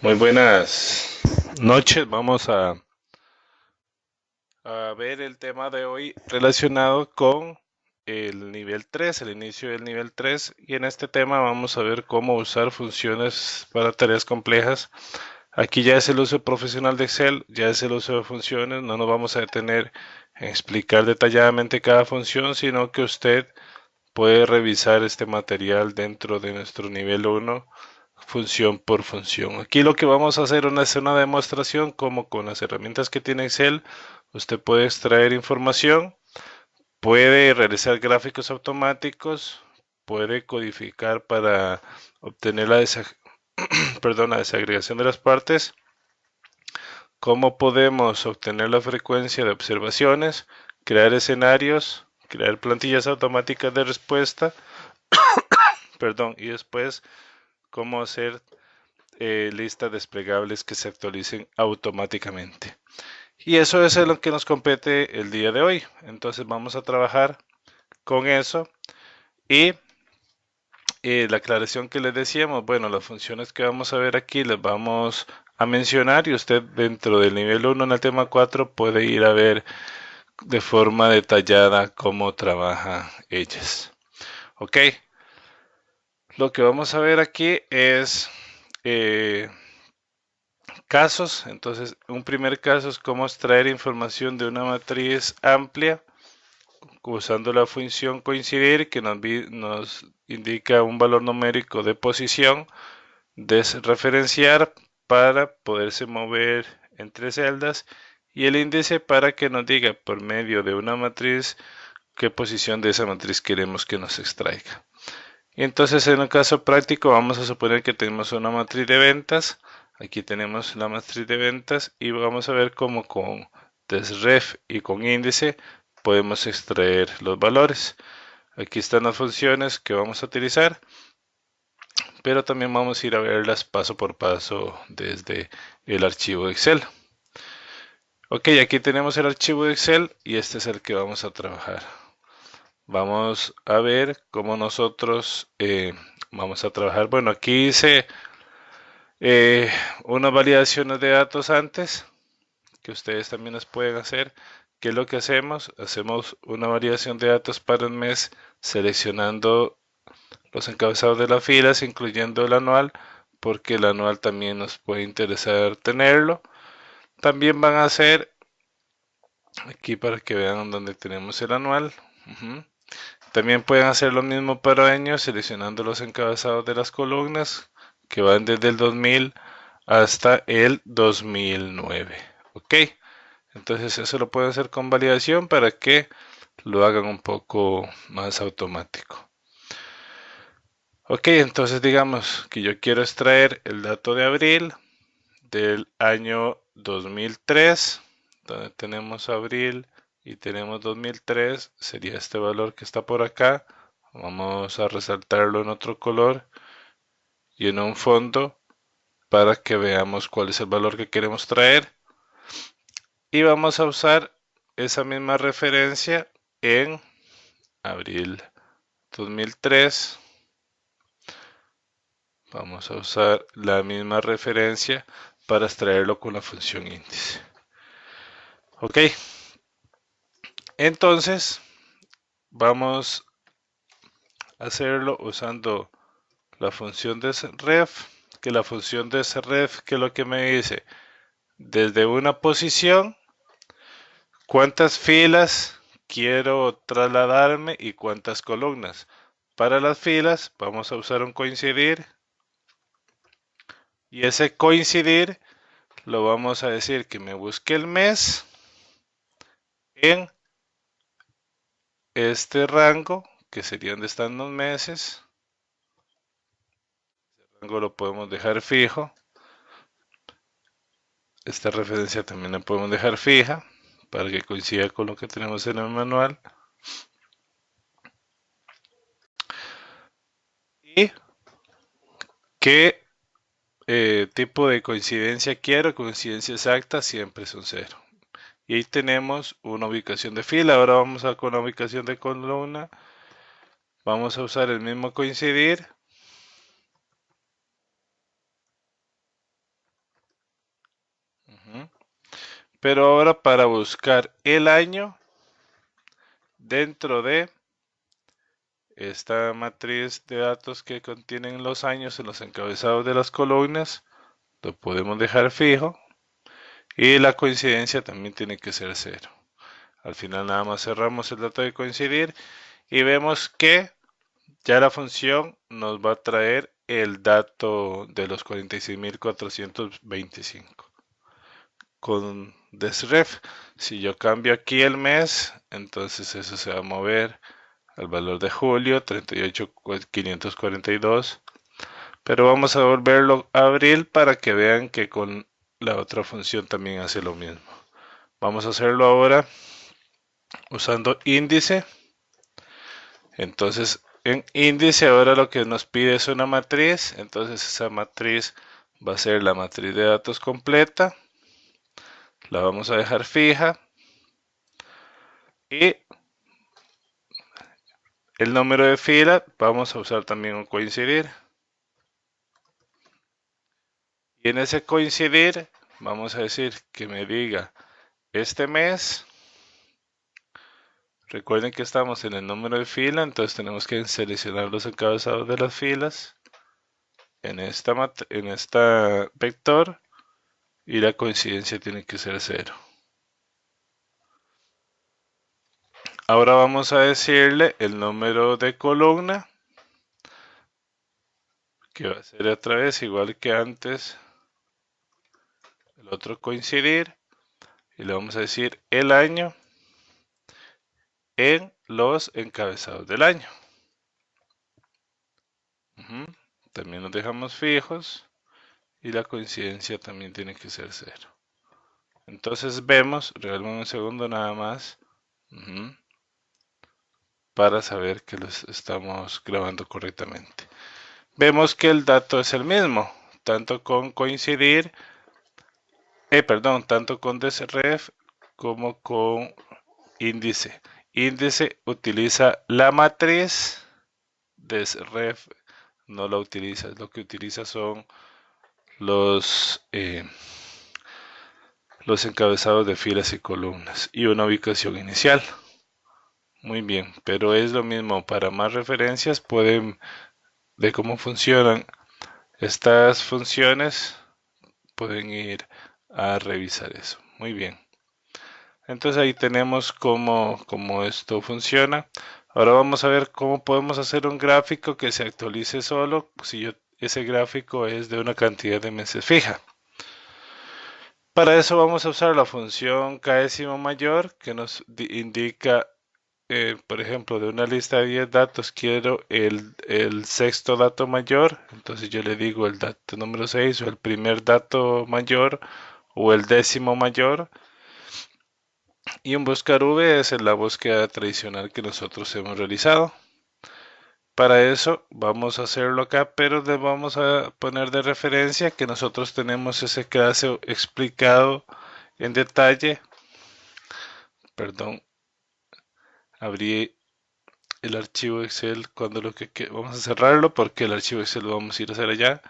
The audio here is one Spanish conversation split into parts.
Muy buenas noches. Vamos a ver el tema de hoy relacionado con el nivel 3, el inicio del nivel 3. Y en este tema vamos a ver cómo usar funciones para tareas complejas. Aquí ya es el uso profesional de Excel, ya es el uso de funciones. No nos vamos a detener en explicar detalladamente cada función, sino que usted puede revisar este material dentro de nuestro nivel 1 función por función. Aquí lo que vamos a hacer es una demostración como con las herramientas que tiene Excel, usted puede extraer información, puede realizar gráficos automáticos, puede codificar para obtener la desagregación de las partes, cómo podemos obtener la frecuencia de observaciones, crear escenarios, crear plantillas automáticas de respuesta, y después cómo hacer listas desplegables que se actualicen automáticamente. Y eso es lo que nos compete el día de hoy. Entonces vamos a trabajar con eso y la aclaración que les decíamos, bueno, las funciones que vamos a ver aquí las vamos a mencionar y usted dentro del nivel 1 en el tema 4 puede ir a ver de forma detallada cómo trabaja ellas. Ok, lo que vamos a ver aquí es eh, casos. Entonces, un primer caso es cómo extraer información de una matriz amplia usando la función coincidir que nos indica un valor numérico de posición, desreferenciar para poderse mover entre celdas y el índice para que nos diga por medio de una matriz qué posición de esa matriz queremos que nos extraiga. Y entonces en el caso práctico vamos a suponer que tenemos una matriz de ventas. Aquí tenemos la matriz de ventas y vamos a ver cómo con desref y con índice podemos extraer los valores. Aquí están las funciones que vamos a utilizar, pero también vamos a ir a verlas paso por paso desde el archivo de Excel. Ok, aquí tenemos el archivo de Excel y este es el que vamos a trabajar. Vamos a ver cómo nosotros vamos a trabajar. Bueno, aquí hice eh, unas validaciones de datos antes, que ustedes también las pueden hacer. ¿Qué es lo que hacemos? Hacemos una validación de datos para un mes seleccionando los encabezados de las filas, incluyendo el anual, porque el anual también nos puede interesar tenerlo. También van a hacer aquí para que vean donde tenemos el anual. También pueden hacer lo mismo para años, seleccionando los encabezados de las columnas que van desde el 2000 hasta el 2009. Ok, entonces eso lo pueden hacer con validación para que lo hagan un poco más automático. Ok, entonces digamos que yo quiero extraer el dato de abril del año 2003, donde tenemos abril y tenemos 2003, sería este valor que está por acá. Vamos a resaltarlo en otro color y en un fondo para que veamos cuál es el valor que queremos traer. Y vamos a usar esa misma referencia en abril 2003. Vamos a usar la misma referencia para extraerlo con la función índice. Ok, entonces vamos a hacerlo usando la función de ref, que la función de ref, que es lo que me dice, desde una posición, cuántas filas quiero trasladarme y cuántas columnas. Para las filas vamos a usar un coincidir y ese coincidir lo vamos a decir que me busque el mes en este rango, que sería donde están los meses. El rango lo podemos dejar fijo. Esta referencia también la podemos dejar fija para que coincida con lo que tenemos en el manual. Y qué tipo de coincidencia quiero, coincidencia exacta, siempre es un 0. Y ahí tenemos una ubicación de fila. Ahora vamos a con la ubicación de columna. Vamos a usar el mismo coincidir. Pero ahora para buscar el año dentro de esta matriz de datos que contienen los años en los encabezados de las columnas, lo podemos dejar fijo y la coincidencia también tiene que ser 0. Al final nada más cerramos el dato de coincidir y vemos que ya la función nos va a traer el dato de los 46.425 con desref. Si yo cambio aquí el mes, entonces eso se va a mover al valor de julio, 38.542. Pero vamos a volverlo a abril para que vean que con la otra función también hace lo mismo. Vamos a hacerlo ahora usando índice. Entonces en índice ahora lo que nos pide es una matriz. Entonces esa matriz va a ser la matriz de datos completa. La vamos a dejar fija. Y el número de fila vamos a usar también un coincidir. Y en ese coincidir vamos a decir que me diga este mes. Recuerden que estamos en el número de fila, entonces tenemos que seleccionar los encabezados de las filas en esta vector y la coincidencia tiene que ser 0. Ahora vamos a decirle el número de columna, que va a ser otra vez igual que antes, el otro coincidir, y le vamos a decir el año en los encabezados del año. También los dejamos fijos y la coincidencia también tiene que ser 0. Entonces vemos, regálame un segundo nada más, para saber que los estamos grabando correctamente. Vemos que el dato es el mismo, tanto con coincidir, tanto con desref como con índice. Índice utiliza la matriz, desref no la utiliza, lo que utiliza son los encabezados de filas y columnas y una ubicación inicial. Muy bien, pero es lo mismo. Para más referencias pueden de cómo funcionan estas funciones, pueden ir a revisar eso. Muy bien. Entonces ahí tenemos cómo esto funciona. Ahora vamos a ver cómo podemos hacer un gráfico que se actualice solo si ese gráfico es de una cantidad de meses fija. Para eso vamos a usar la función kdécimo mayor que nos indica, por ejemplo, de una lista de 10 datos quiero el sexto dato mayor. Entonces yo le digo el dato número 6 o el primer dato mayor o el décimo mayor. Y un buscar v es la búsqueda tradicional que nosotros hemos realizado. Para eso vamos a hacerlo acá, pero le vamos a poner de referencia que nosotros tenemos ese caso explicado en detalle. Perdón, abrí el archivo Excel cuando vamos a cerrarlo porque el archivo Excel lo vamos a ir a hacer allá.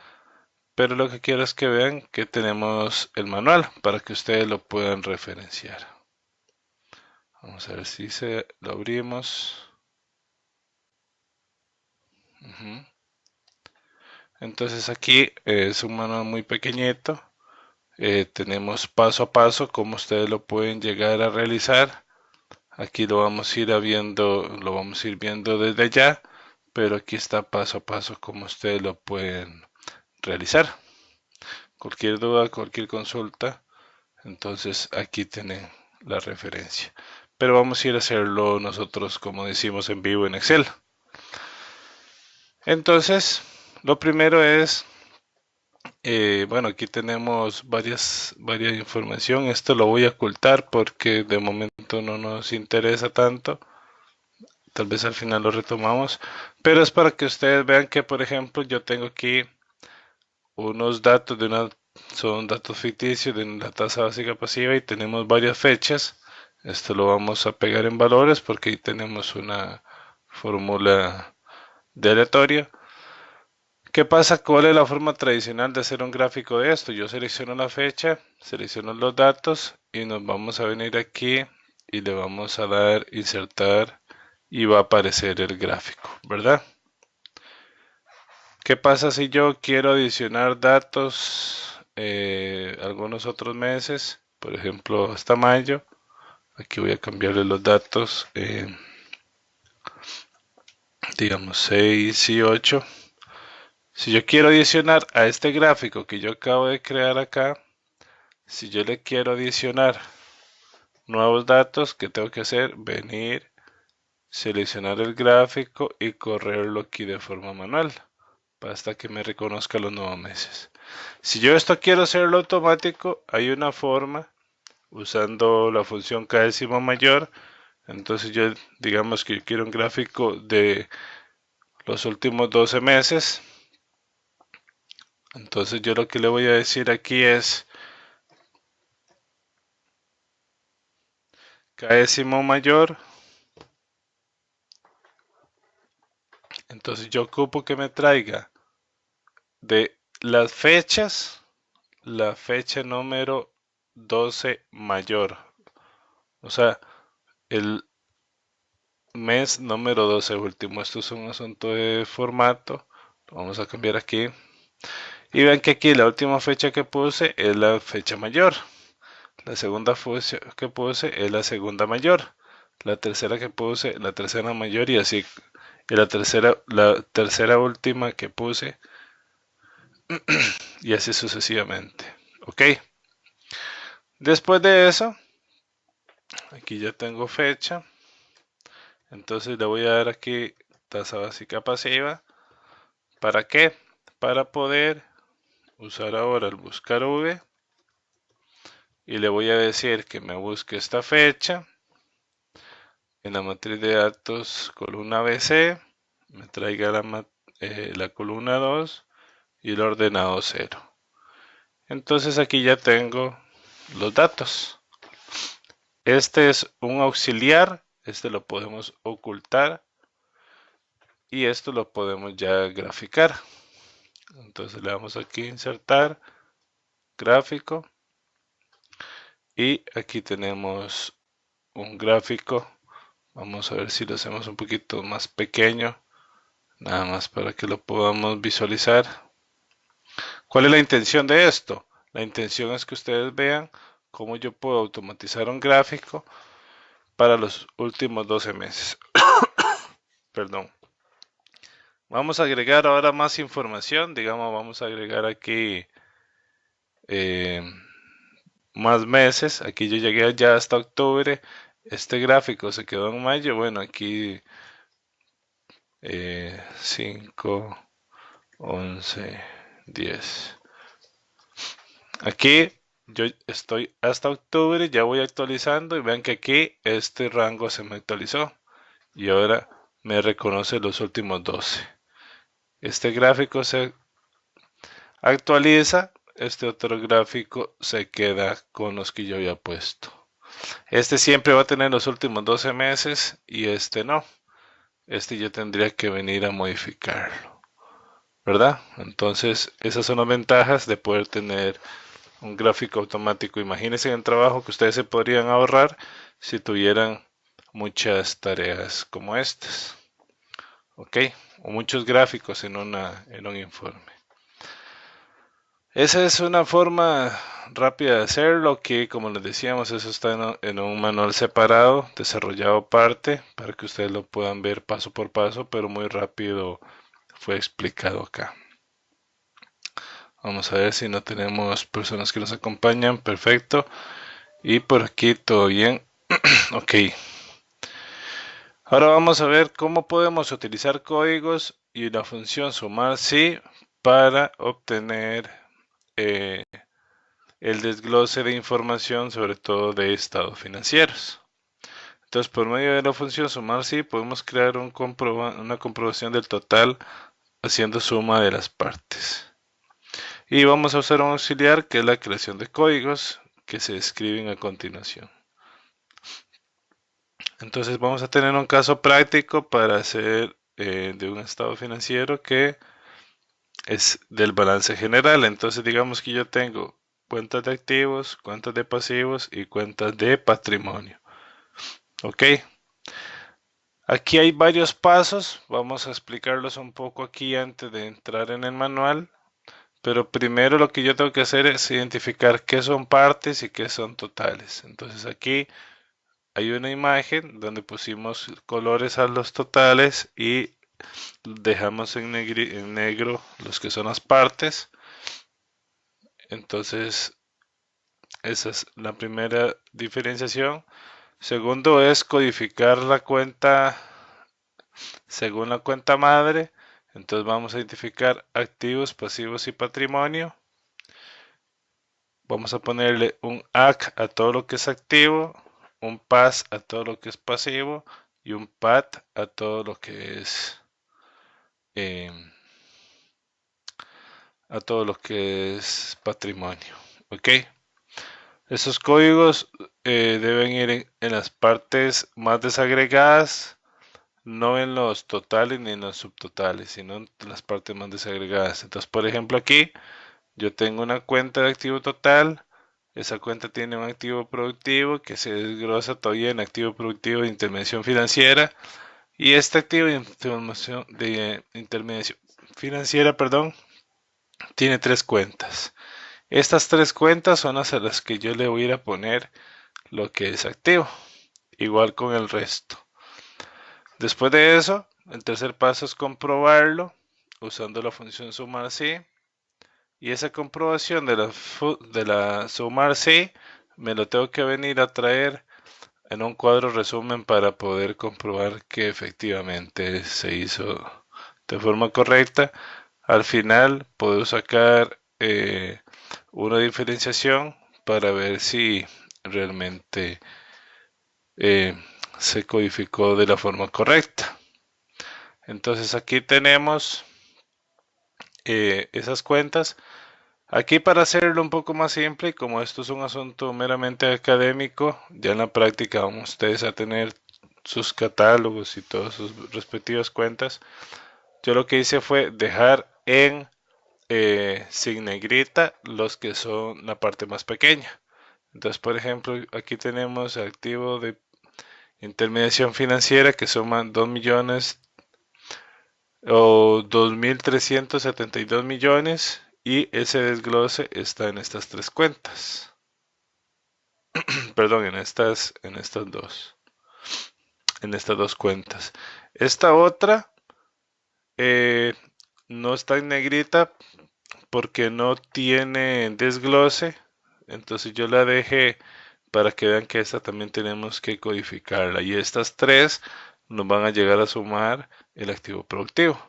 Pero lo que quiero es que vean que tenemos el manual para que ustedes lo puedan referenciar. Vamos a ver si lo abrimos. Entonces aquí es un manual muy pequeñito. Tenemos paso a paso cómo ustedes lo pueden llegar a realizar. Aquí lo vamos a ir viendo desde ya, pero aquí está paso a paso cómo ustedes lo pueden realizar. Cualquier duda, cualquier consulta, entonces aquí tienen la referencia. Pero vamos a ir a hacerlo nosotros, como decimos, en vivo en Excel. Entonces, lo primero es, bueno, aquí tenemos varias información. Esto lo voy a ocultar porque de momento no nos interesa tanto. Tal vez al final lo retomamos, pero es para que ustedes vean que, por ejemplo, yo tengo aquí unos datos son datos ficticios de la tasa básica pasiva y tenemos varias fechas. Esto lo vamos a pegar en valores porque ahí tenemos una fórmula de aleatorio ¿Qué pasa? ¿Cuál es la forma tradicional de hacer un gráfico de esto? Yo selecciono la fecha, selecciono los datos y nos vamos a venir aquí y le vamos a dar insertar y va a aparecer el gráfico, ¿verdad? ¿Qué pasa si yo quiero adicionar datos algunos otros meses? Por ejemplo, hasta mayo. Aquí voy a cambiarle los datos, digamos 6 y 8. Si yo quiero adicionar a este gráfico que yo acabo de crear acá, si yo le quiero adicionar nuevos datos, ¿qué tengo que hacer? Venir, seleccionar el gráfico y correrlo aquí de forma manual hasta que me reconozca los nuevos meses. Si yo esto quiero hacerlo automático, hay una forma usando la función kdécimo mayor. Entonces yo digamos que yo quiero un gráfico de los últimos 12 meses. Entonces yo lo que le voy a decir aquí es kdécimo mayor. Entonces yo ocupo que me traiga de las fechas, la fecha número 12 mayor. O sea, el mes número 12 último. Esto es un asunto de formato. Lo vamos a cambiar aquí. Y ven que aquí la última fecha que puse es la fecha mayor. La segunda fecha que puse es la segunda mayor. La tercera que puse, la tercera mayor y así. Y la tercera última que puse y así sucesivamente. Ok. Después de eso, aquí ya tengo fecha. Entonces le voy a dar aquí tasa básica pasiva. ¿Para qué? Para poder usar ahora el buscar V y le voy a decir que me busque esta fecha en la matriz de datos columna BC, me traiga la columna 2 y el ordenado 0. Entonces aquí ya tengo los datos. Este es un auxiliar, este lo podemos ocultar y esto lo podemos ya graficar. Entonces le damos aquí insertar, gráfico y aquí tenemos un gráfico. Vamos a ver si lo hacemos un poquito más pequeño, nada más para que lo podamos visualizar. ¿Cuál es la intención de esto? La intención es que ustedes vean cómo yo puedo automatizar un gráfico para los últimos 12 meses. Perdón. Vamos a agregar ahora más información. Digamos, vamos a agregar aquí eh, más meses. Aquí yo llegué ya hasta octubre. Este gráfico se quedó en mayo. Bueno, aquí 5, 11, 10. Aquí yo estoy hasta octubre, ya voy actualizando y vean que aquí este rango se me actualizó y ahora me reconoce los últimos 12. Este gráfico se actualiza, este otro gráfico se queda con los que yo había puesto. Este siempre va a tener los últimos 12 meses y este no. Este yo tendría que venir a modificarlo, ¿verdad? Entonces esas son las ventajas de poder tener un gráfico automático. Imagínense el trabajo que ustedes se podrían ahorrar si tuvieran muchas tareas como estas. ¿Ok? O muchos gráficos en un informe. Esa es una forma rápida de hacerlo que, como les decíamos, eso está en un manual separado, desarrollado aparte, para que ustedes lo puedan ver paso por paso, pero muy rápido fue explicado acá. Vamos a ver si no tenemos personas que nos acompañan. Perfecto. Y por aquí todo bien. Ok. Ahora vamos a ver cómo podemos utilizar códigos y la función sumar sí para obtener eh, el desglose de información, sobre todo de estados financieros. Entonces, por medio de la función sumar sí podemos crear una comprobación del total haciendo suma de las partes. Y vamos a usar un auxiliar que es la creación de códigos que se describen a continuación. Entonces vamos a tener un caso práctico para hacer de un estado financiero que es del balance general. Entonces digamos que yo tengo cuentas de activos, cuentas de pasivos y cuentas de patrimonio. Ok, aquí hay varios pasos, vamos a explicarlos un poco aquí antes de entrar en el manual. Pero primero lo que yo tengo que hacer es identificar qué son partes y qué son totales. Entonces aquí hay una imagen donde pusimos colores a los totales y dejamos en negro los que son las partes. Entonces esa es la primera diferenciación. Segundo es codificar la cuenta según la cuenta madre. Entonces vamos a identificar activos, pasivos y patrimonio. Vamos a ponerle un AC a todo lo que es activo, un PAS a todo lo que es pasivo y un PAT a todo lo que es eh, patrimonio. ¿Ok? Esos códigos deben ir en las partes más desagregadas, no en los totales ni en los subtotales, sino en las partes más desagregadas. Entonces, por ejemplo, aquí yo tengo una cuenta de activo total. Esa cuenta tiene un activo productivo que se desglosa todavía en activo productivo de intermediación financiera. Y este activo de intermediación financiera, perdón, tiene tres cuentas. Estas tres cuentas son las a las que yo le voy a ir a poner lo que es activo, igual con el resto. Después de eso, el tercer paso es comprobarlo usando la función sumar sí. Y esa comprobación de la sumar sí me lo tengo que venir a traer en un cuadro resumen para poder comprobar que efectivamente se hizo de forma correcta. Al final puedo sacar una diferenciación para ver si realmente eh, se codificó de la forma correcta. Entonces aquí tenemos esas cuentas. Aquí para hacerlo un poco más simple, como esto es un asunto meramente académico, ya en la práctica vamos ustedes a tener sus catálogos y todas sus respectivas cuentas. Yo lo que hice fue dejar en sin negrita los que son la parte más pequeña. Entonces, por ejemplo, aquí tenemos activo de intermediación financiera que suman 2 millones o 2.372 millones y ese desglose está en estas tres cuentas. Perdón, en estas dos cuentas. Esta otra eh, no está en negrita porque no tiene desglose, entonces yo la dejé para que vean que esta también tenemos que codificarla y estas tres nos van a llegar a sumar el activo productivo.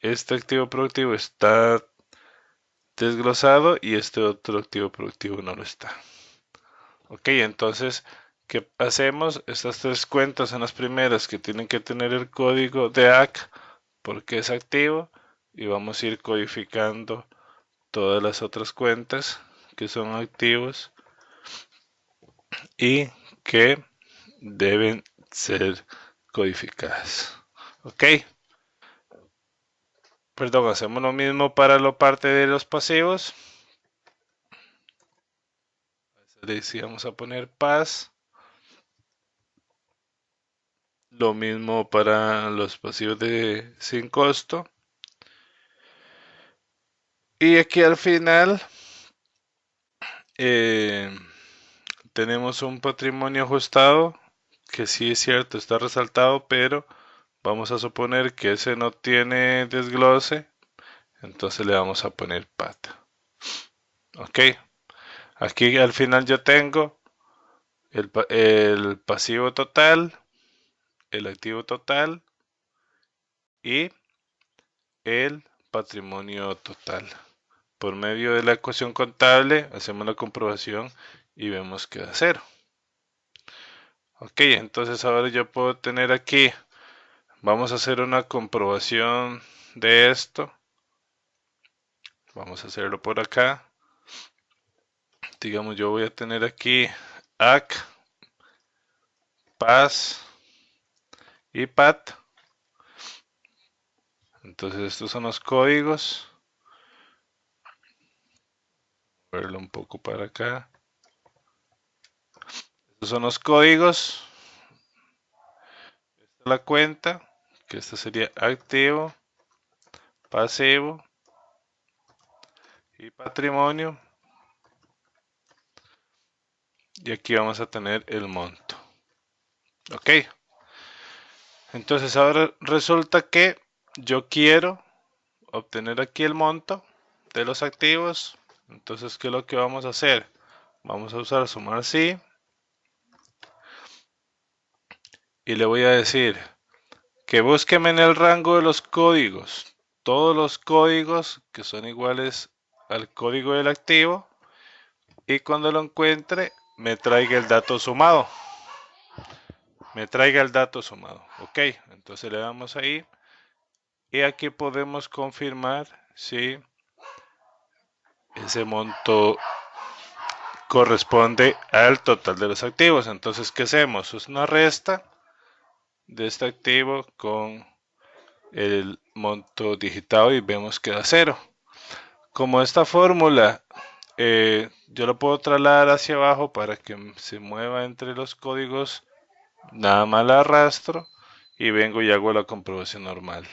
Este activo productivo está desglosado y este otro activo productivo no lo está. Ok, entonces, ¿qué hacemos? Estas tres cuentas son las primeras que tienen que tener el código de AC porque es activo y vamos a ir codificando todas las otras cuentas que son activos y que deben ser codificadas. Ok, perdón, hacemos lo mismo para la parte de los pasivos. Le decíamos a poner paz. Lo mismo para los pasivos de sin costo. Y aquí al final eh, tenemos un patrimonio ajustado que sí es cierto, está resaltado, pero vamos a suponer que ese no tiene desglose, entonces le vamos a poner pata. Ok, aquí al final yo tengo el pasivo total, el activo total y el patrimonio total. Por medio de la ecuación contable hacemos la comprobación y vemos que da cero. Ok, entonces ahora yo puedo tener aquí, vamos a hacer una comprobación de esto. Vamos a hacerlo por acá. Digamos, yo voy a tener aquí AC, PAS y PAT. Entonces estos son los códigos. Verlo un poco para acá. Estos son los códigos. Esta es la cuenta, que esta sería activo, pasivo y patrimonio. Y aquí vamos a tener el monto. Ok. Entonces ahora resulta que yo quiero obtener aquí el monto de los activos. Entonces, ¿qué es lo que vamos a hacer? Vamos a usar sumar sí. Y le voy a decir que búsqueme en el rango de los códigos todos los códigos que son iguales al código del activo. Y cuando lo encuentre, me traiga el dato sumado. Ok, entonces le damos ahí. Y aquí podemos confirmar si ese monto corresponde al total de los activos. Entonces, ¿qué hacemos? Es una resta de este activo con el monto digitado y vemos que da 0. Como esta fórmula yo lo puedo trasladar hacia abajo para que se mueva entre los códigos, nada más la arrastro y vengo y hago la comprobación normal.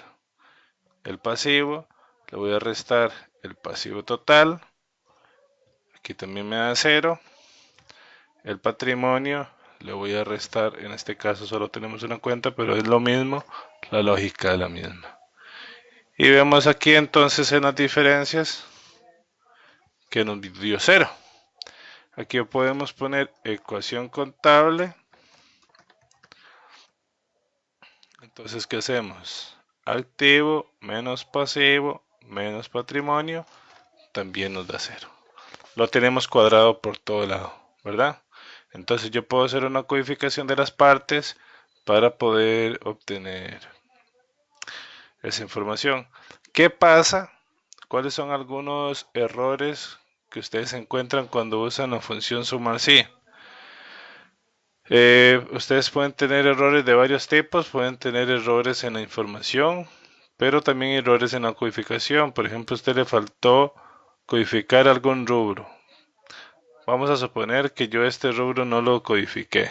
El pasivo, le voy a restar el pasivo total, aquí también me da 0. El patrimonio, le voy a restar, en este caso solo tenemos una cuenta, pero es lo mismo, la lógica es la misma. Y vemos aquí entonces en las diferencias que nos dio 0. Aquí podemos poner ecuación contable. Entonces, ¿qué hacemos? Activo menos pasivo menos patrimonio también nos da 0. Lo tenemos cuadrado por todo lado, ¿verdad? Entonces yo puedo hacer una codificación de las partes para poder obtener esa información. ¿Qué pasa? ¿Cuáles son algunos errores que ustedes encuentran cuando usan la función sumar sí? Ustedes pueden tener errores de varios tipos, pueden tener errores en la información, pero también errores en la codificación. Por ejemplo, a usted le faltó codificar algún rubro. Vamos a suponer que yo este rubro no lo codifiqué.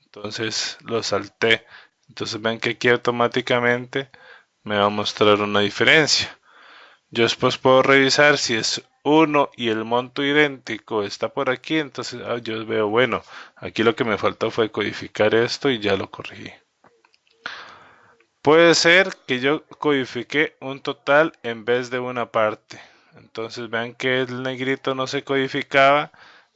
Entonces lo salté. Entonces ven que aquí automáticamente me va a mostrar una diferencia. Yo después puedo revisar si es 1 y el monto idéntico está por aquí. Entonces yo veo, bueno, aquí lo que me faltó fue codificar esto y ya lo corregí. Puede ser que yo codifiqué un total en vez de una parte. Entonces vean que el negrito no se codificaba.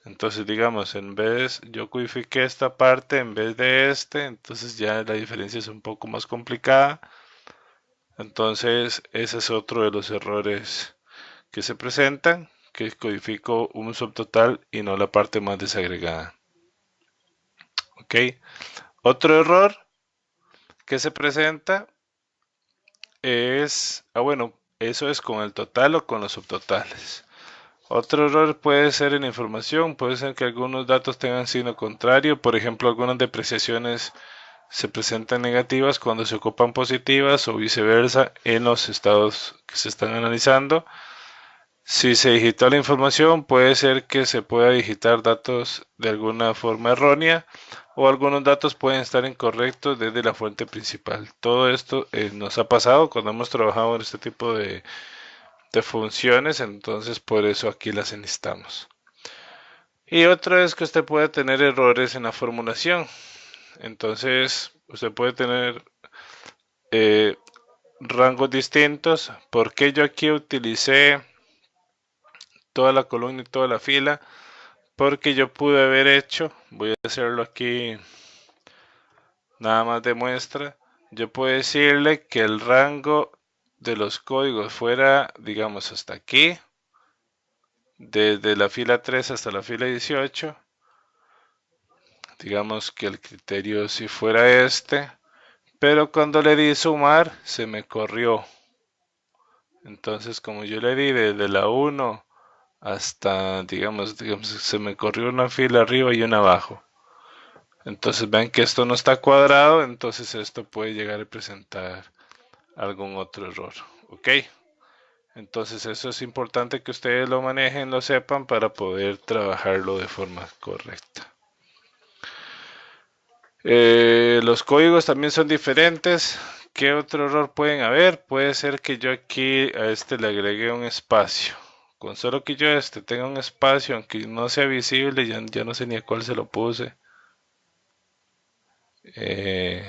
Entonces digamos, en vez yo codifiqué esta parte en vez de este, entonces ya la diferencia es un poco más complicada. Entonces ese es otro de los errores que se presentan, que codifico un subtotal y no la parte más desagregada. Ok, otro error que se presenta es, bueno, eso es con el total o con los subtotales. Otro error puede ser en información, puede ser que algunos datos tengan signo contrario, por ejemplo, algunas depreciaciones se presentan negativas cuando se ocupan positivas o viceversa en los estados que se están analizando. Si se digitó la información, puede ser que se pueda digitar datos de alguna forma errónea o algunos datos pueden estar incorrectos desde la fuente principal. Todo esto nos ha pasado cuando hemos trabajado en este tipo de funciones, entonces por eso aquí las enlistamos. Y otra es que usted puede tener errores en la formulación. Entonces, usted puede tener rangos distintos. ¿Por qué yo aquí utilicé toda la columna y toda la fila? Porque yo pude haber hecho, voy a hacerlo aquí nada más de muestra, yo puedo decirle que el rango de los códigos fuera, digamos, hasta aquí, desde la fila 3 hasta la fila 18. Digamos que el criterio si fuera este, pero cuando le di sumar se me corrió. Entonces como yo le di desde la 1 hasta, digamos, se me corrió una fila arriba y una abajo. Entonces ven que esto no está cuadrado, entonces esto puede llegar a presentar algún otro error. ¿Ok? Entonces eso es importante que ustedes lo manejen, lo sepan para poder trabajarlo de forma correcta. Los códigos también son diferentes. ¿Qué otro error pueden haber? Puede ser que yo aquí a este le agregué un espacio. Con solo que yo tenga un espacio, aunque no sea visible, ya no sé ni a cuál se lo puse. Eh,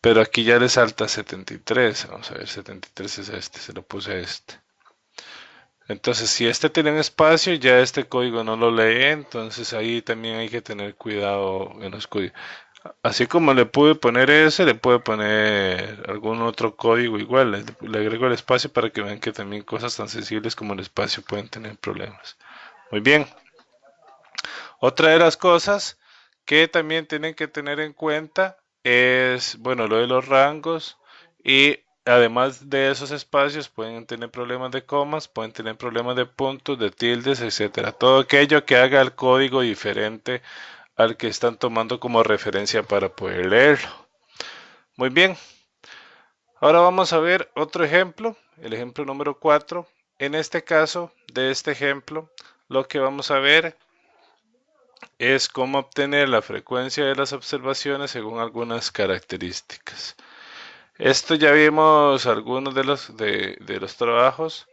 pero aquí ya le salta 73. Vamos a ver, 73 es este, se lo puse a este. Entonces, si este tiene un espacio, ya este código no lo lee, entonces ahí también hay que tener cuidado en los códigos. Así como le pude poner ese, le puedo poner algún otro código igual. Le agrego el espacio para que vean que también cosas tan sensibles como el espacio pueden tener problemas. Muy bien. Otra de las cosas que también tienen que tener en cuenta es, bueno, lo de los rangos y además de esos espacios pueden tener problemas de comas, pueden tener problemas de puntos, de tildes, etcétera. Todo aquello que haga el código diferente al que están tomando como referencia para poder leerlo. Muy bien, ahora vamos a ver otro ejemplo, el ejemplo número 4. En este caso, de este ejemplo, lo que vamos a ver es cómo obtener la frecuencia de las observaciones según algunas características. Esto ya vimos algunos de los trabajos,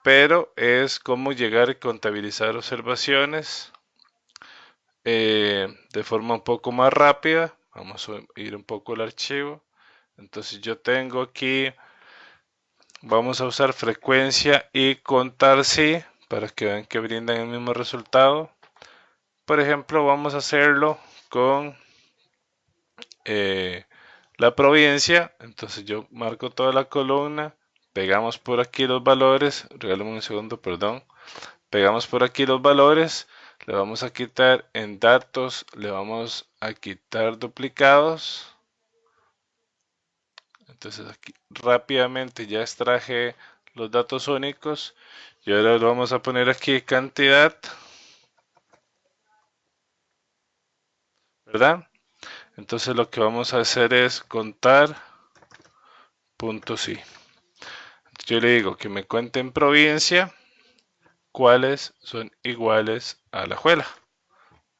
pero es cómo llegar y contabilizar observaciones de forma un poco más rápida. Vamos a ir un poco al archivo. Entonces yo tengo aquí, vamos a usar frecuencia y contar sí para que vean que brindan el mismo resultado. Por ejemplo, vamos a hacerlo con la provincia. Entonces yo marco toda la columna, pegamos por aquí los valores, regálame un segundo, perdón. Pegamos por aquí los valores, le vamos a quitar en datos, le vamos a quitar duplicados. Entonces aquí rápidamente ya extraje los datos únicos y ahora lo vamos a poner aquí cantidad, ¿verdad? Entonces lo que vamos a hacer es contar puntos y. Yo le digo que me cuente en provincia cuáles son iguales a la juela.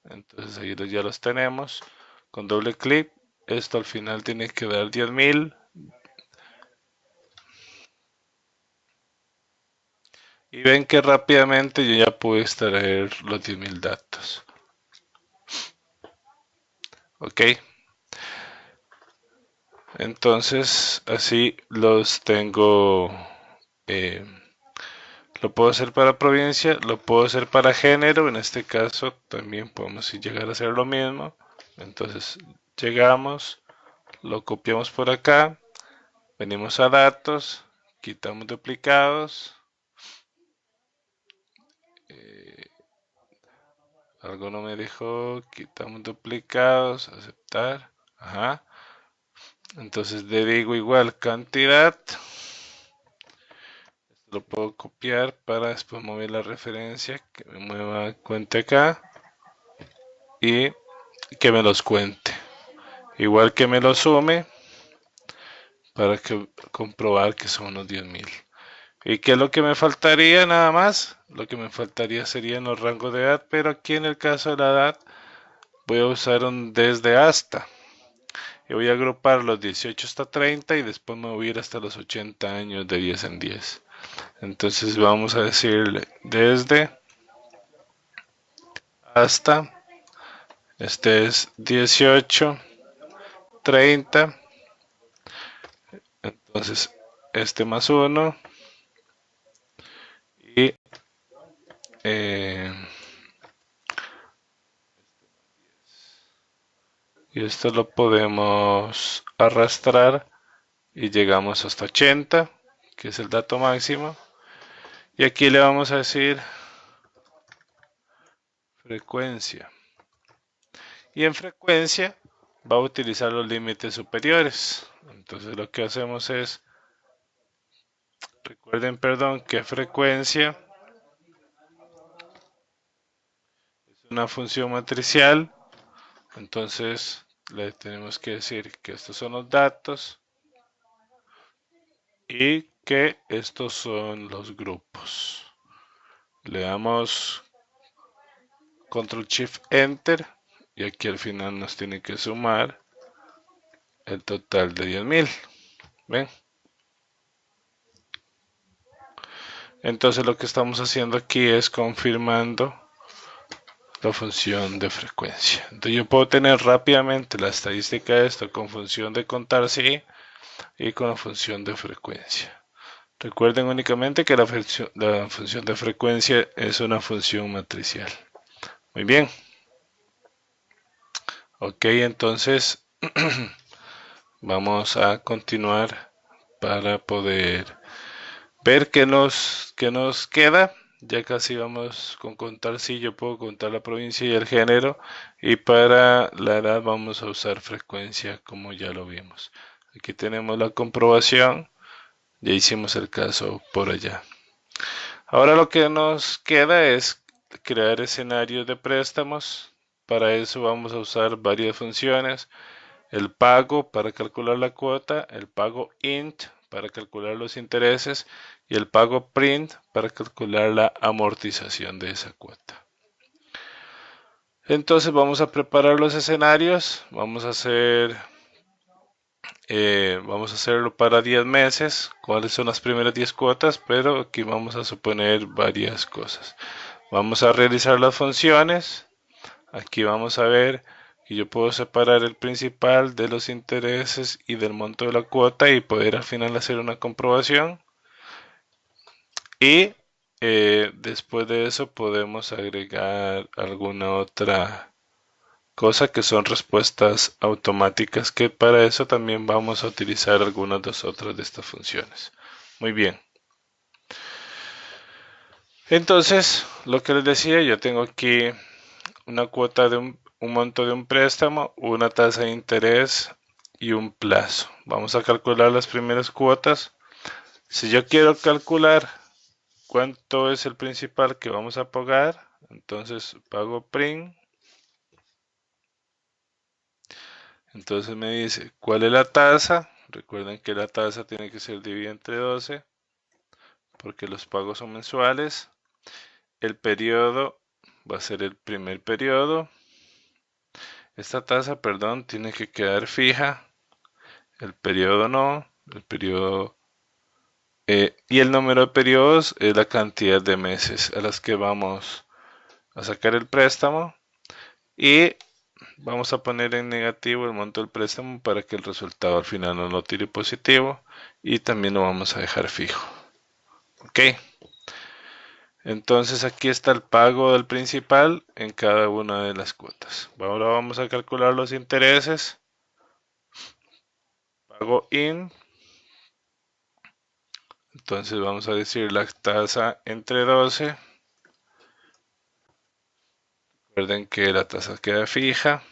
Entonces ahí ya los tenemos. Con doble clic, esto al final tiene que dar 10.000. Y ven que rápidamente yo ya pude extraer los 10.000 datos. Ok. Entonces así los tengo. eh, lo puedo hacer para provincia, lo puedo hacer para género. En este caso también podemos llegar a hacer lo mismo. Entonces llegamos, lo copiamos por acá, venimos a datos, quitamos duplicados. eh, Algo no me dejó, quitamos duplicados, aceptar. Ajá. Entonces le digo igual cantidad. Lo puedo copiar para después mover la referencia, que me mueva cuente acá y que me los cuente. Igual que me los sume para comprobar que son unos 10.000. ¿Y qué es lo que me faltaría nada más? Lo que me faltaría serían los rangos de edad, pero aquí en el caso de la edad voy a usar un desde hasta. Y voy a agrupar los 18 hasta 30 y después me voy a ir hasta los 80 años de 10 en 10. Entonces vamos a decirle desde hasta, este es 18, 30, entonces este más 1 y eh, esto lo podemos arrastrar y llegamos hasta 80, que es el dato máximo. Y aquí le vamos a decir frecuencia. Y en frecuencia va a utilizar los límites superiores. Entonces lo que hacemos es, recuerden, perdón, que frecuencia es una función matricial. Entonces le tenemos que decir que estos son los datos y que estos son los grupos. Le damos Control Shift Enter y aquí al final nos tiene que sumar el total de 10.000. ¿Ven? Entonces lo que estamos haciendo aquí es confirmando la función de frecuencia. Entonces yo puedo tener rápidamente la estadística de esto con función de contar sí y con la función de frecuencia. Recuerden únicamente que la función de frecuencia es una función matricial. Muy bien. Ok, entonces vamos a continuar para poder ver qué nos queda. Ya casi vamos con contar si yo puedo contar la provincia y el género. Y para la edad vamos a usar frecuencia como ya lo vimos. Aquí tenemos la comprobación. Ya hicimos el caso por allá. Ahora lo que nos queda es crear escenarios de préstamos. Para eso vamos a usar varias funciones. El pago para calcular la cuota, el pago int para calcular los intereses y el pago print para calcular la amortización de esa cuota. Entonces vamos a preparar los escenarios. Vamos a hacerlo para 10 meses. ¿Cuáles son las primeras 10 cuotas? Pero aquí vamos a suponer varias cosas. Vamos a realizar las funciones. Aquí vamos a ver que yo puedo separar el principal de los intereses y del monto de la cuota y poder al final hacer una comprobación. Y después de eso podemos agregar alguna otra cosa que son respuestas automáticas, que para eso también vamos a utilizar algunas de otras de estas funciones. Muy bien. Entonces, lo que les decía, yo tengo aquí una cuota de un monto de un préstamo, una tasa de interés y un plazo. Vamos a calcular las primeras cuotas. Si yo quiero calcular cuánto es el principal que vamos a pagar, entonces pago print. Entonces me dice cuál es la tasa. Recuerden que la tasa tiene que ser dividida entre 12 porque los pagos son mensuales. El periodo va a ser el primer periodo. Esta tasa, perdón, tiene que quedar fija. El periodo no. El periodo y el número de periodos es la cantidad de meses a las que vamos a sacar el préstamo. Y vamos a poner en negativo el monto del préstamo para que el resultado al final nos lo tire positivo. Y también lo vamos a dejar fijo. Ok. Entonces aquí está el pago del principal en cada una de las cuotas. Ahora vamos a calcular los intereses. Pago in. Entonces vamos a decir la tasa entre 12. Recuerden que la tasa queda fija.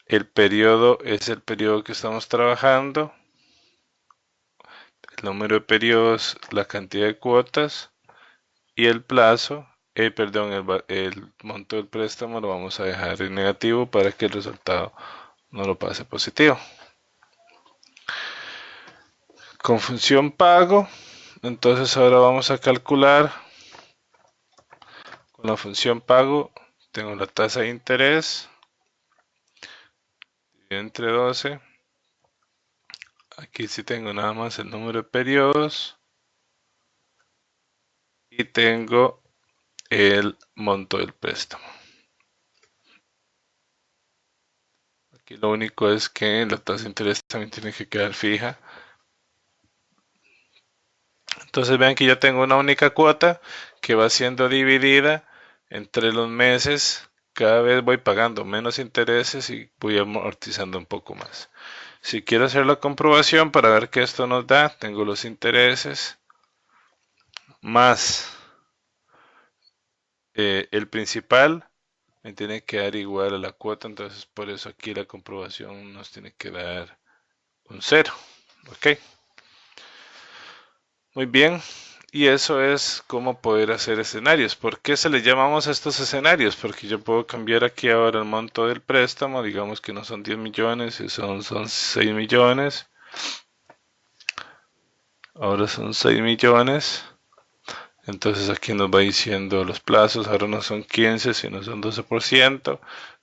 El periodo es el periodo que estamos trabajando. El número de periodos, la cantidad de cuotas y el plazo, el monto del préstamo lo vamos a dejar en negativo para que el resultado no lo pase positivo. Con función pago, entonces ahora vamos a calcular con la función pago. Tengo la tasa de interés entre 12. Aquí sí tengo nada más el número de periodos y tengo el monto del préstamo. Aquí lo único es que la tasa de interés también tiene que quedar fija. Entonces vean que yo tengo una única cuota que va siendo dividida entre los meses. Cada vez voy pagando menos intereses y voy amortizando un poco más. Si quiero hacer la comprobación para ver qué esto nos da, tengo los intereses más el principal me tiene que dar igual a la cuota, entonces por eso aquí la comprobación nos tiene que dar un 0. Ok. Muy bien. Y eso es cómo poder hacer escenarios. ¿Por qué se le llamamos a estos escenarios? Porque yo puedo cambiar aquí ahora el monto del préstamo. Digamos que no son 10 millones, son 6 millones. ahora son 6 millones. Entonces aquí nos va diciendo los plazos, ahora no son 15, sino son 12%,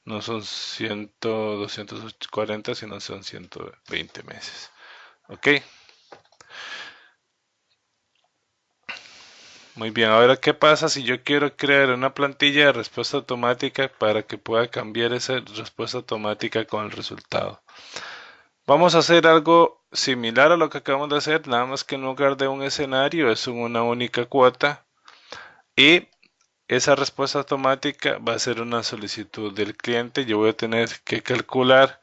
no son 100, 240, sino son 120 meses. ¿Ok? Muy bien, ahora ¿qué pasa si yo quiero crear una plantilla de respuesta automática para que pueda cambiar esa respuesta automática con el resultado? Vamos a hacer algo similar a lo que acabamos de hacer, nada más que en lugar de un escenario es una única cuota y esa respuesta automática va a ser una solicitud del cliente. Yo voy a tener que calcular,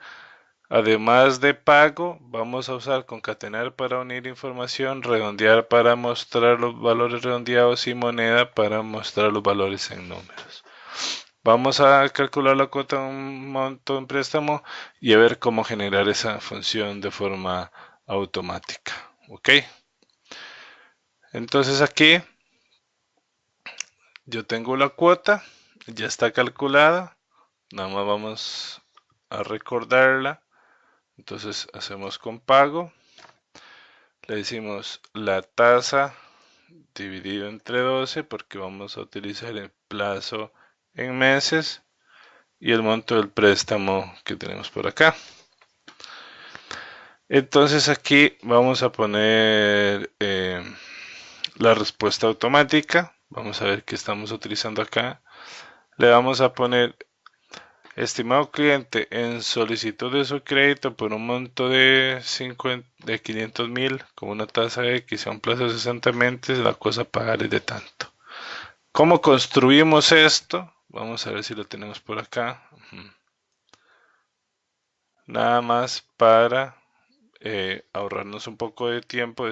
además de pago, vamos a usar concatenar para unir información, redondear para mostrar los valores redondeados y moneda para mostrar los valores en números. Vamos a calcular la cuota de un monto en préstamo y a ver cómo generar esa función de forma automática. ¿Ok? Entonces aquí yo tengo la cuota, ya está calculada. Nada más vamos a recordarla. Entonces hacemos con pago. Le decimos la tasa dividido entre 12 porque vamos a utilizar el plazo en meses y el monto del préstamo que tenemos por acá. Entonces aquí vamos a poner la respuesta automática. Vamos a ver qué estamos utilizando acá. Le vamos a poner estimado cliente, en solicitud de su crédito por un monto de 500,000 con una tasa X a un plazo de 60 meses, la cosa a pagar es de tanto. ¿Cómo construimos esto? Vamos a ver si lo tenemos por acá. Nada más para ahorrarnos un poco de tiempo.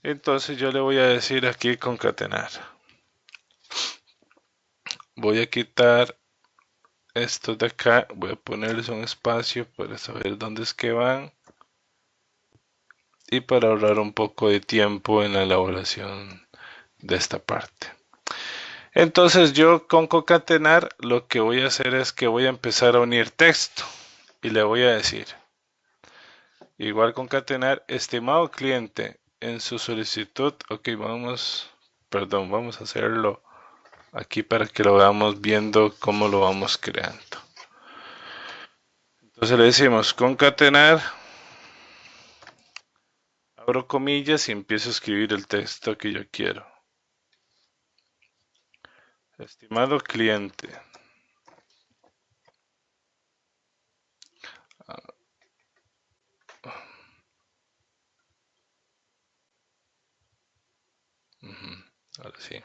Entonces yo le voy a decir aquí concatenar. Voy a quitar estos de acá, voy a ponerles un espacio para saber dónde es que van y para ahorrar un poco de tiempo en la elaboración de esta parte. Entonces yo con concatenar lo que voy a hacer es que voy a empezar a unir texto y le voy a decir, igual concatenar, estimado cliente, en su solicitud, ok, vamos a hacerlo aquí para que lo veamos viendo cómo lo vamos creando. Entonces le decimos concatenar, abro comillas y empiezo a escribir el texto que yo quiero. Estimado cliente, ahora sí.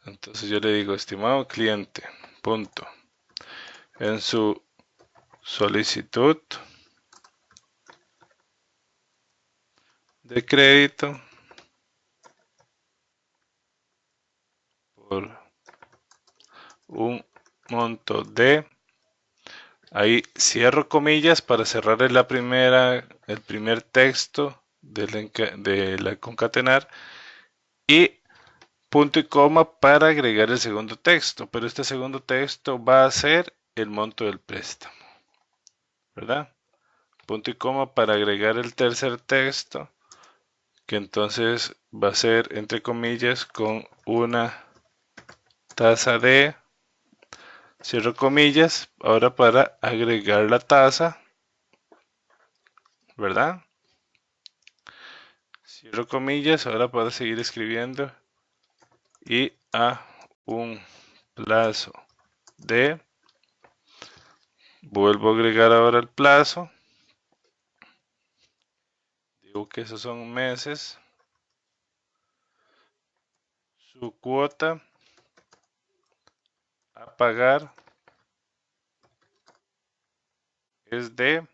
Entonces yo le digo, estimado cliente, punto. En su solicitud de crédito por un monto de, ahí cierro comillas para cerrar el primer texto de la concatenar y punto y coma para agregar el segundo texto, pero este segundo texto va a ser el monto del préstamo, ¿verdad? Punto y coma para agregar el tercer texto, que entonces va a ser entre comillas con una tasa de, cierro comillas, ahora para agregar la tasa, ¿verdad? Cierro comillas, ahora para seguir escribiendo y a un plazo de, vuelvo a agregar ahora el plazo, digo que esos son meses, su cuota a pagar es de,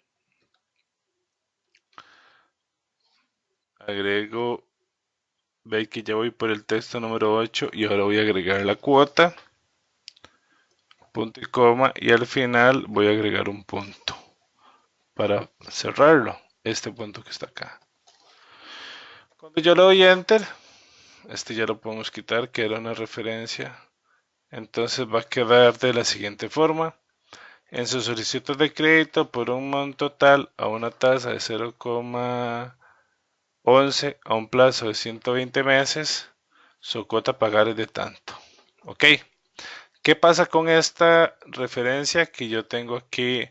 agrego, veis que ya voy por el texto número 8 y ahora voy a agregar la cuota, punto y coma, y al final voy a agregar un punto para cerrarlo, este punto que está acá. Cuando yo le doy enter, este ya lo podemos quitar, que era una referencia, entonces va a quedar de la siguiente forma. en su solicitud de crédito por un monto total a una tasa de 0,11 a un plazo de 120 meses, su cuota a pagar es de tanto. ¿Ok? ¿Qué pasa con esta referencia? Que yo tengo aquí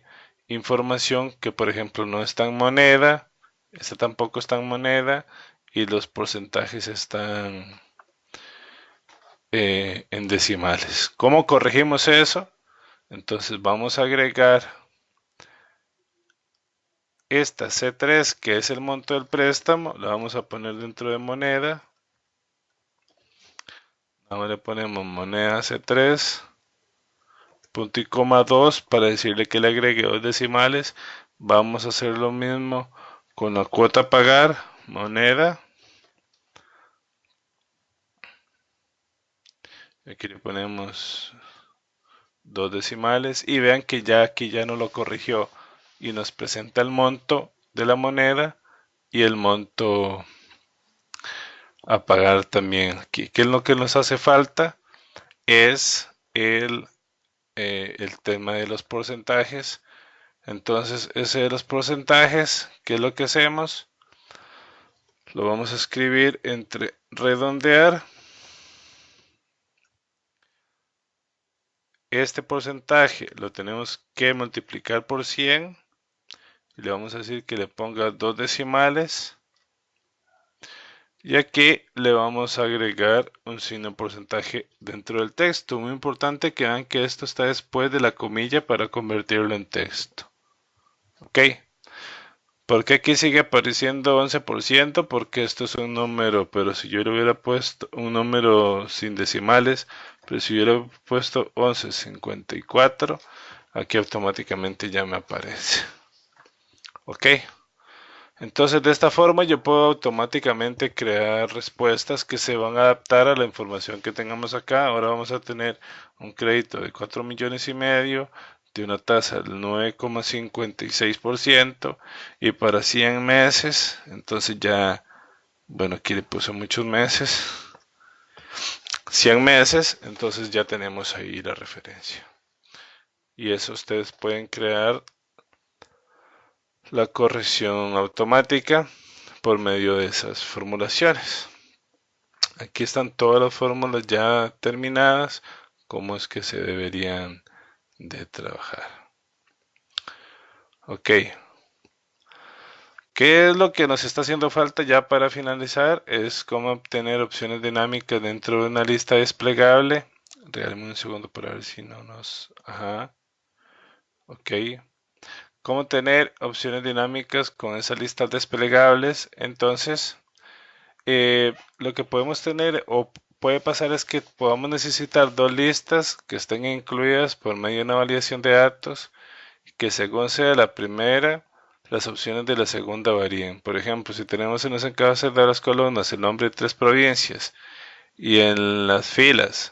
información que, por ejemplo, no está en moneda, esta tampoco está en moneda y los porcentajes están en decimales. ¿Cómo corregimos eso? Entonces vamos a agregar esta C3, que es el monto del préstamo, la vamos a poner dentro de moneda. Ahora le ponemos moneda C3, punto y coma 2 para decirle que le agregue dos decimales. Vamos a hacer lo mismo con la cuota a pagar, moneda. Aquí le ponemos dos decimales y vean que ya aquí ya no lo corrigió y nos presenta el monto de la moneda y el monto a pagar también aquí. ¿Qué es lo que nos hace falta? Es el tema de los porcentajes. Entonces, ese de los porcentajes, ¿qué es lo que hacemos? Lo vamos a escribir entre redondear. Este porcentaje lo tenemos que multiplicar por 100 y le vamos a decir que le ponga dos decimales. Y aquí le vamos a agregar un signo porcentaje dentro del texto. Muy importante que vean que esto está después de la comilla para convertirlo en texto. ¿Ok? ¿Por qué aquí sigue apareciendo 11%? Porque esto es un número, pero si yo le hubiera puesto un número sin decimales, pero si hubiera puesto 11,54, aquí automáticamente ya me aparece. ¿Ok? Entonces de esta forma yo puedo automáticamente crear respuestas que se van a adaptar a la información que tengamos acá. Ahora vamos a tener un crédito de 4,5 millones de una tasa del 9,56% y para 100 meses, entonces ya, bueno, aquí le puse muchos meses, 100 meses, entonces ya tenemos ahí la referencia. Y eso ustedes pueden crear la corrección automática por medio de esas formulaciones. Aquí están todas las fórmulas ya terminadas, cómo es que se deberían de trabajar. Ok, ¿qué es lo que nos está haciendo falta ya para finalizar? Es cómo obtener opciones dinámicas dentro de una lista desplegable. Regálame un segundo para ver si no nos... Ajá, ok. ¿Cómo tener opciones dinámicas con esas listas desplegables? Entonces, lo que podemos tener o puede pasar es que podamos necesitar dos listas que estén incluidas por medio de una validación de datos que según sea la primera, las opciones de la segunda varíen. Por ejemplo, si tenemos en los encabezados de las columnas el nombre de tres provincias y en las filas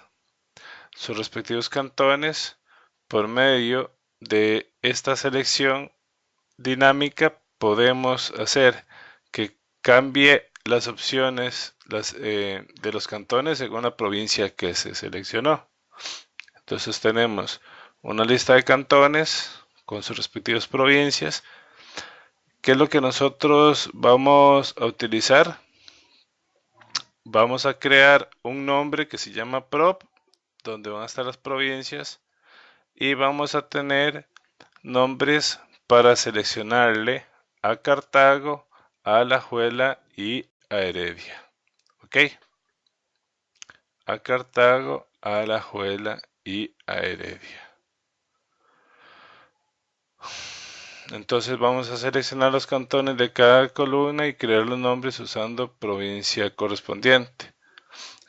sus respectivos cantones, por medio de esta selección dinámica podemos hacer que cambie las opciones de los cantones según la provincia que se seleccionó. Entonces tenemos una lista de cantones con sus respectivas provincias. ¿Qué es lo que nosotros vamos a utilizar? Vamos a crear un nombre que se llama prop, donde van a estar las provincias, y vamos a tener nombres para seleccionarle a Cartago, a Alajuela y a Heredia. ¿Ok? A Cartago, a Alajuela y a Heredia. Entonces vamos a seleccionar los cantones de cada columna y crear los nombres usando provincia correspondiente.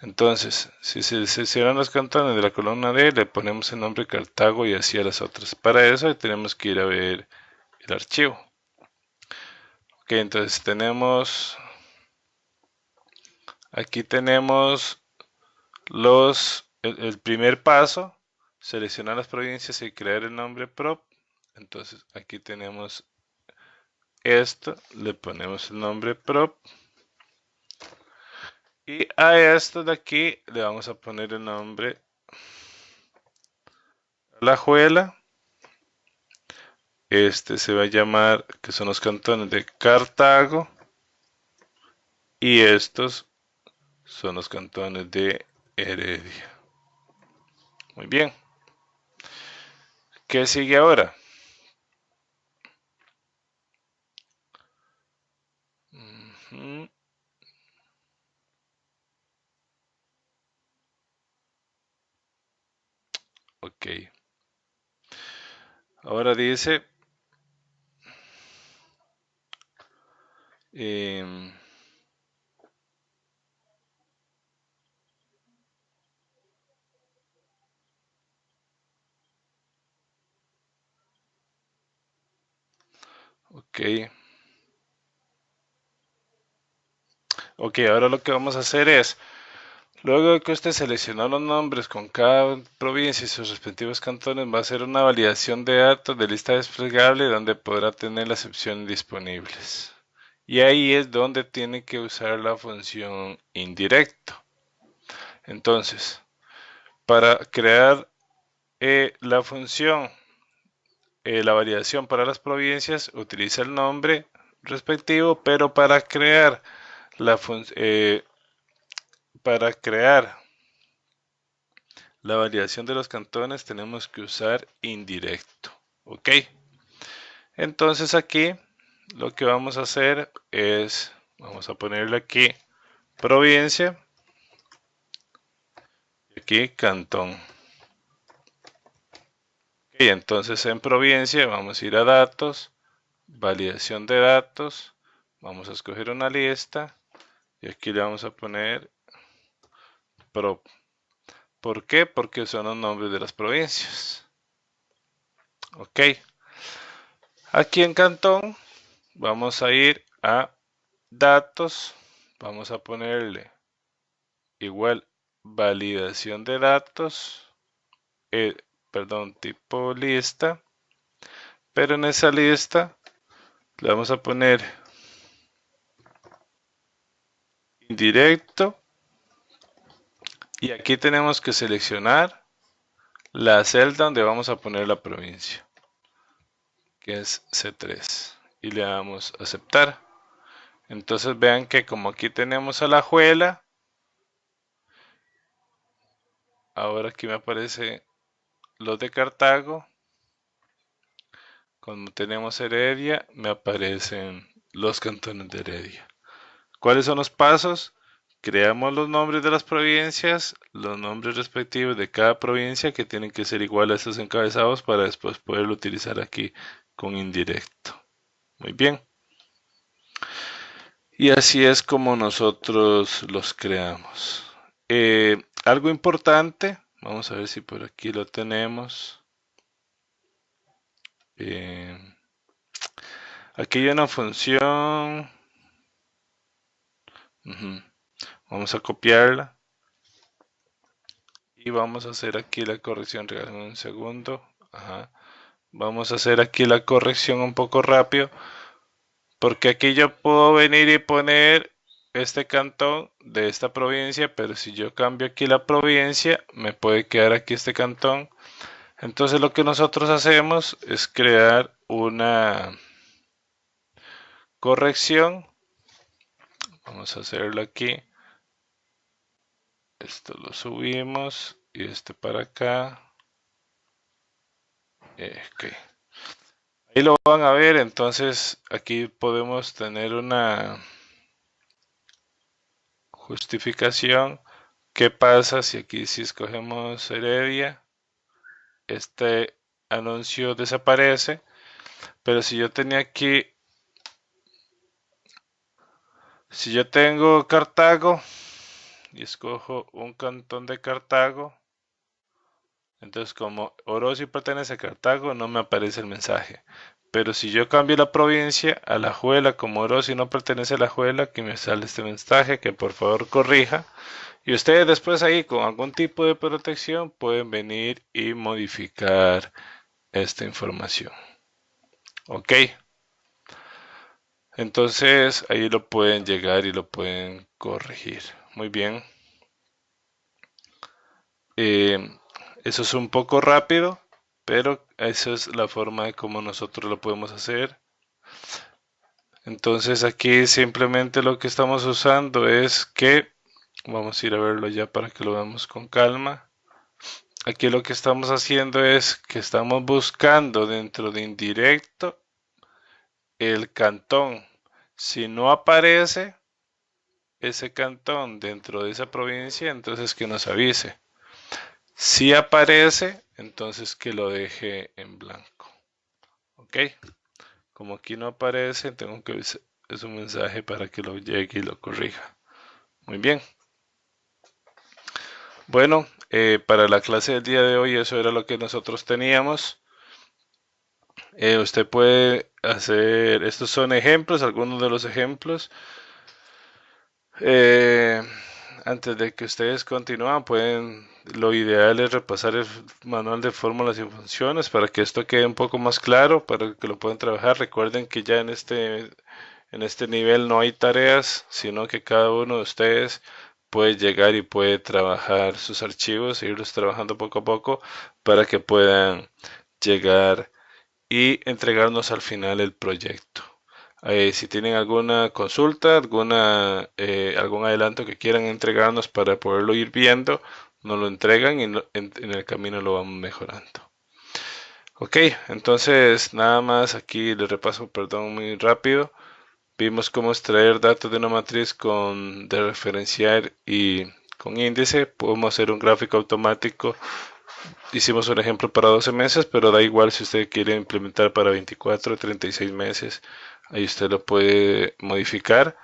Entonces, si se seleccionan los cantones de la columna D, le ponemos el nombre Cartago y así a las otras. Para eso tenemos que ir a ver el archivo. Ok, entonces aquí tenemos el primer paso, seleccionar las provincias y crear el nombre prop. Entonces aquí tenemos esto, le ponemos el nombre prop. Y a esto de aquí le vamos a poner el nombre Alajuela. Este se va a llamar, que son los cantones de Cartago, y estos son los cantones de Heredia. Muy bien. ¿Qué sigue ahora? Ok. Ahora dice, em, ok. Ok, ahora lo que vamos a hacer es, luego de que usted seleccionó los nombres con cada provincia y sus respectivos cantones, va a hacer una validación de datos de lista desplegable donde podrá tener las opciones disponibles. Y ahí es donde tiene que usar la función indirecto. Entonces, para crear la función, la validación para las provincias, utiliza el nombre respectivo, pero para crear la validación de los cantones tenemos que usar indirecto. ¿Ok? Entonces aquí lo que vamos a hacer es, vamos a ponerle aquí provincia y aquí cantón. Ok, entonces en provincia vamos a ir a datos, validación de datos, vamos a escoger una lista y aquí le vamos a poner pro. ¿Por qué? Porque son los nombres de las provincias. Ok. Aquí en Cantón vamos a ir a datos. Vamos a ponerle igual validación de datos. Perdón, tipo lista. Pero en esa lista le vamos a poner indirecto. Y aquí tenemos que seleccionar la celda donde vamos a poner la provincia, que es C3. Y le damos a aceptar. Entonces vean que como aquí tenemos a la Alajuela, ahora aquí me aparece los de Cartago. Como tenemos Heredia, me aparecen los cantones de Heredia. ¿Cuáles son los pasos? Creamos los nombres de las provincias, los nombres respectivos de cada provincia que tienen que ser igual a estos encabezados para después poderlo utilizar aquí con indirecto. Muy bien. Y así es como nosotros los creamos. Algo importante, vamos a ver si por aquí lo tenemos. Eh, Aquí hay una función. Vamos a copiarla. Y vamos a hacer aquí la corrección. Regálame un segundo. Ajá. Vamos a hacer aquí la corrección un poco rápido. Porque aquí yo puedo venir y poner este cantón de esta provincia. Pero si yo cambio aquí la provincia, me puede quedar aquí este cantón. Entonces lo que nosotros hacemos es crear una corrección. Vamos a hacerlo aquí. Esto lo subimos y este para acá. Okay. Ahí lo van a ver, entonces aquí podemos tener una justificación. ¿Qué pasa si aquí si escogemos Heredia? Este anuncio desaparece, pero si yo tenía aquí, si yo tengo Cartago y escojo un cantón de Cartago, entonces como Orosi pertenece a Cartago no me aparece el mensaje. Pero si yo cambio la provincia a Alajuela, como Orosi no pertenece a Alajuela, aquí me sale este mensaje que por favor corrija. Y ustedes después ahí con algún tipo de protección pueden venir y modificar esta información. Ok. Entonces ahí lo pueden llegar y lo pueden corregir. Muy bien. Eh, Eso es un poco rápido, pero esa es la forma de cómo nosotros lo podemos hacer. Entonces aquí simplemente lo que estamos usando es que, vamos a ir a verlo ya para que lo veamos con calma. Aquí lo que estamos haciendo es que estamos buscando dentro de indirecto el cantón. Si no aparece ese cantón dentro de esa provincia, entonces que nos avise. Si aparece, entonces que lo deje en blanco. ¿Ok? Como aquí no aparece, tengo que es un mensaje para que lo llegue y lo corrija. Muy bien. Bueno, para la clase del día de hoy eso era lo que nosotros teníamos. Usted puede hacer, estos son ejemplos, algunos de los ejemplos. Eh, Antes de que ustedes continúen, lo ideal es repasar el manual de fórmulas y funciones para que esto quede un poco más claro, para que lo puedan trabajar. Recuerden que ya en este nivel no hay tareas, sino que cada uno de ustedes puede llegar y puede trabajar sus archivos, e irlos trabajando poco a poco para que puedan llegar y entregarnos al final el proyecto. Si tienen alguna consulta, algún adelanto que quieran entregarnos para poderlo ir viendo, nos lo entregan y en el camino lo vamos mejorando. Ok, entonces nada más aquí les repaso, perdón, muy rápido. Vimos cómo extraer datos de una matriz de referenciar y con índice. Podemos hacer un gráfico automático. Hicimos un ejemplo para 12 meses, pero da igual si usted quiere implementar para 24 o 36 meses. Ahí usted lo puede modificar.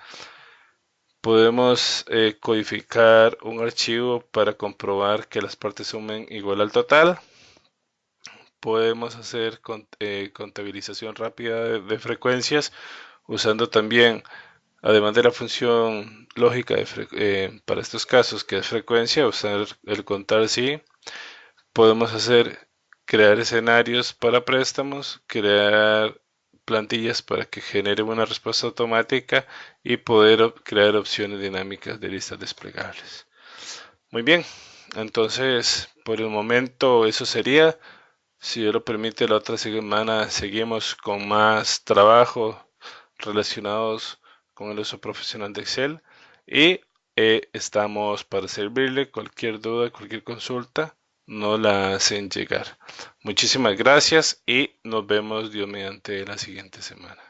Podemos codificar un archivo para comprobar que las partes sumen igual al total. Podemos hacer contabilización rápida de frecuencias usando también, además de la función lógica para estos casos que es frecuencia, usar el contar sí. Podemos crear escenarios para préstamos, crear plantillas para que genere una respuesta automática y poder crear opciones dinámicas de listas desplegables. Muy bien, entonces por el momento eso sería. Si Dios lo permite, la otra semana seguimos con más trabajo relacionados con el uso profesional de Excel y estamos para servirle. Cualquier duda, cualquier consulta, nos la hacen llegar. Muchísimas gracias y nos vemos Dios mediante la siguiente semana.